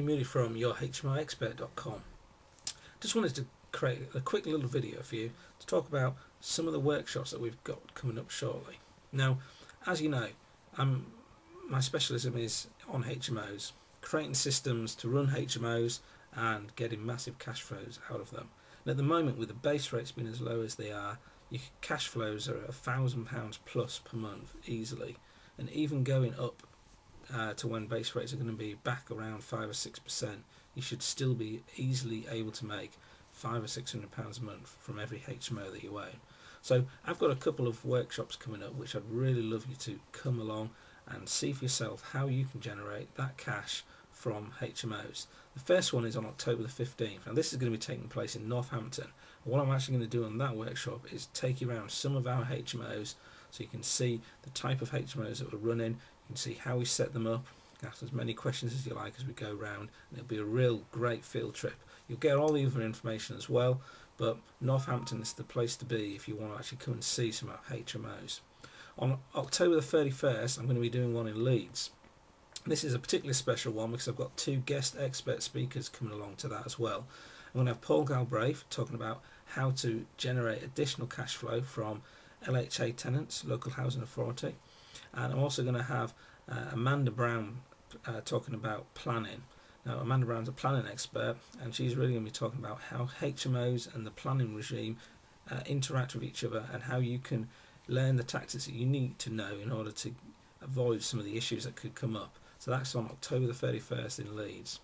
Matthew Moody from Your HMO Expert.com. Just wanted to create a quick little video for you to talk about some of the workshops that we've got coming up shortly. Now, as you know, my specialism is on HMOs, creating systems to run HMOs and getting massive cash flows out of them. And at the moment, with the base rates being as low as they are, your cash flows are £1,000 plus per month easily, and even going up to when base rates are going to be back around 5 or 6%, you should still be easily able to make £500 or £600 a month from every HMO that you own. So I've got a couple of workshops coming up which I'd really love you to come along and see for yourself how you can generate that cash from HMOs. The first one is on October the 15th, and this is going to be taking place in Northampton. What I'm actually going to do on that workshop is take you around some of our HMOs so you can see the type of HMOs that we're running. You can see how we set them up, ask as many questions as you like as we go around, and it'll be a real great field trip. You'll get all the other information as well, but Northampton is the place to be if you want to actually come and see some of our HMOs. On October the 31st, I'm going to be doing one in Leeds. This is a particularly special one because I've got two guest expert speakers coming along to that as well. I'm going to have Paul Galbraith talking about how to generate additional cash flow from LHA tenants, Local Housing Authority. And I'm also going to have Amanda Brown talking about planning. Now, Amanda Brown's a planning expert, and she's really going to be talking about how HMOs and the planning regime interact with each other and how you can learn the tactics that you need to know in order to avoid some of the issues that could come up. So that's on October the 31st in Leeds.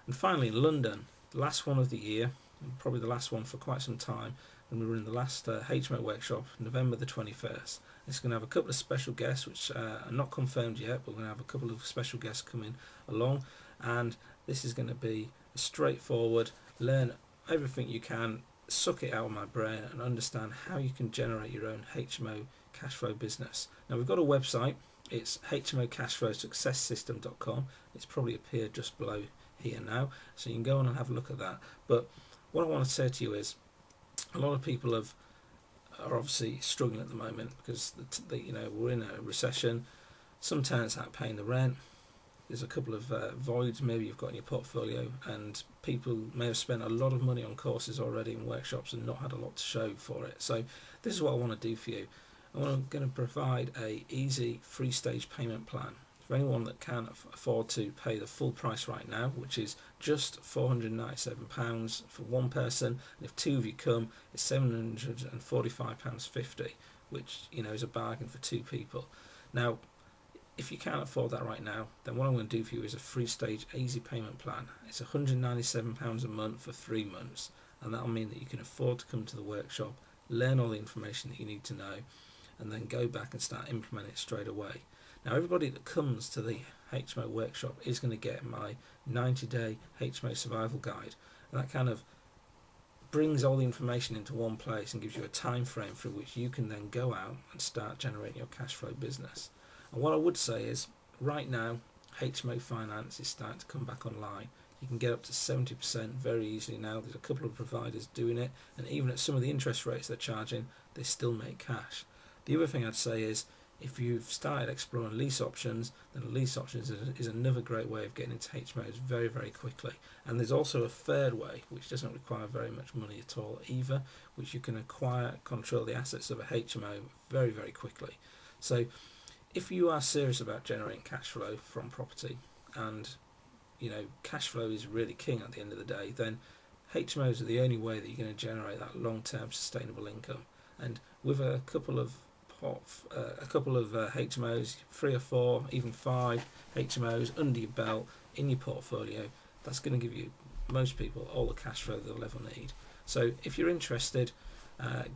And finally, in London, the last one of the year, and probably the last one for quite some time, and we're in the last HMO workshop, November the 21st. It's going to have a couple of special guests, which are not confirmed yet, but we're going to have a couple of special guests coming along, and this is going to be a straightforward, learn everything you can, suck it out of my brain, and understand how you can generate your own HMO cash flow business. Now, we've got a website. It's hmocashflowsuccesssystem.com. It's probably appeared just below here now, so you can go on and have a look at that. But what I want to say to you is, a lot of people are obviously struggling at the moment because we're in a recession. Some tenants aren't paying the rent. There's a couple of voids maybe you've got in your portfolio, and people may have spent a lot of money on courses already in workshops and not had a lot to show for it. So this is what I want to do for you. I'm going to provide a easy 3-stage payment plan for anyone that can afford to pay the full price right now, which is just £497 for one person, and if two of you come, it's £745.50, which is a bargain for two people. Now, if you can't afford that right now, then what I'm going to do for you is a 3-stage easy payment plan. It's £197 a month for 3 months, and that'll mean that you can afford to come to the workshop, learn all the information that you need to know, and then go back and start implementing it straight away. Now, everybody that comes to the HMO workshop is going to get my 90-day HMO survival guide, and that kind of brings all the information into one place and gives you a time frame through which you can then go out and start generating your cash flow business. And what I would say is, right now, HMO finance is starting to come back online. You can get up to 70% very easily now. There's a couple of providers doing it, and even at some of the interest rates they're charging, they still make cash. The other thing I'd say is, if you've started exploring lease options, then lease options is another great way of getting into HMOs very, very quickly. And there's also a third way, which doesn't require very much money at all either, which you can acquire, control the assets of a HMO very, very quickly. So if you are serious about generating cash flow from property, and cash flow is really king at the end of the day, then HMOs are the only way that you're going to generate that long-term sustainable income. And with a couple of HMOs, 3 or 4, even 5 HMOs under your belt in your portfolio, that's going to give you, most people, all the cash flow they'll ever need. So if you're interested,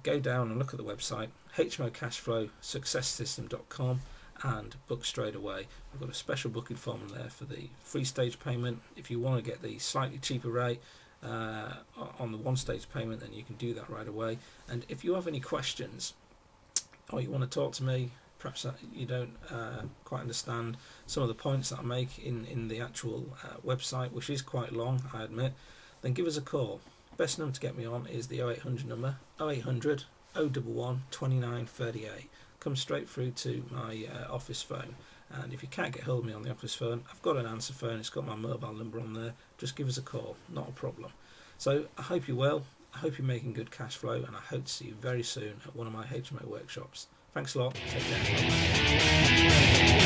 go down and look at the website, hmocashflowsuccesssystem.com, and book straight away. I've got a special booking form in there for the 3-stage payment. If you want to get the slightly cheaper rate on the 1-stage payment, then you can do that right away. And if you have any questions, or you want to talk to me, perhaps you don't quite understand some of the points that I make in the actual website, which is quite long, I admit, then give us a call. Best number to get me on is the 0800 number, 0800 011 2938. Come straight through to my office phone, And if you can't get hold of me on the office phone, I've got an answer phone. It's got my mobile number on there. Just give us a call. Not a problem. So I hope you're well. I hope you're making good cash flow, and I hope to see you very soon at one of my HMO workshops. Thanks a lot. Take care.